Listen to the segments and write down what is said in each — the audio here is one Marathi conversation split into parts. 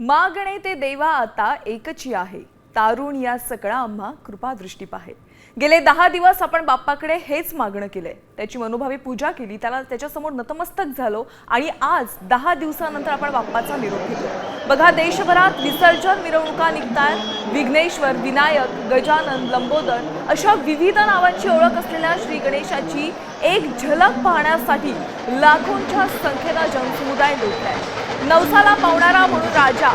मागणे ते देवा आता एकची आहे, तारुण या सकळा आम्हा कृपा दृष्टी पाहे। गेले 10 दिवस आपण बाप्पाकडे हेच मागणं केलंय, त्याची मनोभावी पूजा केली, त्याला त्याच्यासमोर नतमस्तक झालो आणि आज 10 दिवसानंतर आपण बाप्पाचा निरोप घेतो। बघा, देशभरात विसर्जन मिरवणुका निघतायत। विघ्नेश्वर, विनायक, गजानन, लंबोदर अशा विविध नावांची ओळख असलेल्या श्री गणेशाची एक झलक पाहण्यासाठी लाखोंच्या संख्येने जनसमुदाय लोटलाय। नवसाला पावणारा म्हणून राजा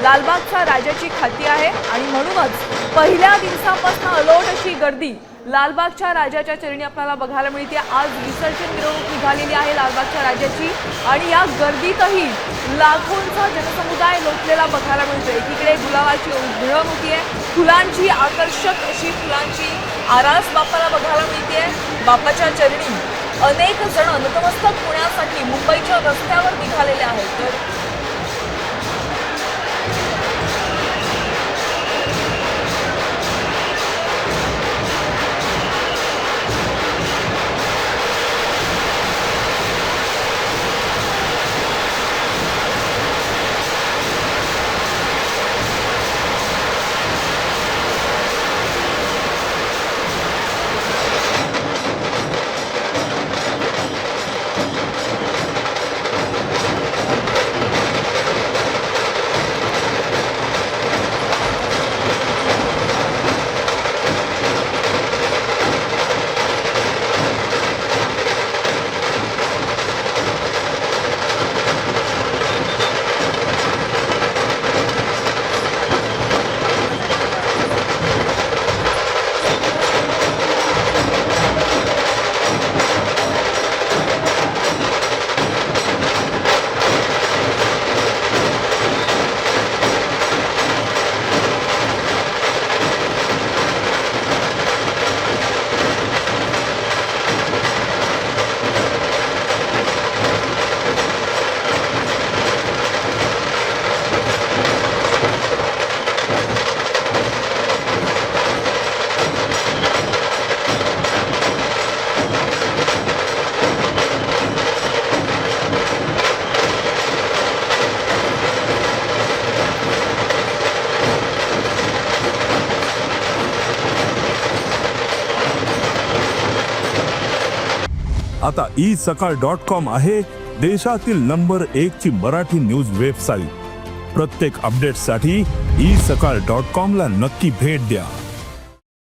लालबागच्या राजाची ख्याती आहे आणि म्हणूनच पहिल्या दिवसापासून अलोट अशी गर्दी लालबागच्या राजाच्या चरणी आपल्याला बघायला मिळते। आज विसर्जन मिरवणूक निघालेली आहे लालबागच्या राजाची आणि या गर्दीतही लाखोंचा जनसमुदाय लोटलेला बघायला मिळतो। एकीकडे गुलाबाची उधळण होतीये, फुलांची आकर्षक अशी फुलांची आरास बाप्पाला बघायला मिळते। बाप्पाच्या चरणी अनेक जण नतमस्तक होण्यासाठी मुंबईच्या रस्त्यावर निघालेले आहेत। तर आता isakal.com आहे देशातील नंबर 1 ची मराठी न्यूज वेबसाईट। प्रत्येक अपडेटसाठी isakal.com ला नक्की भेट द्या।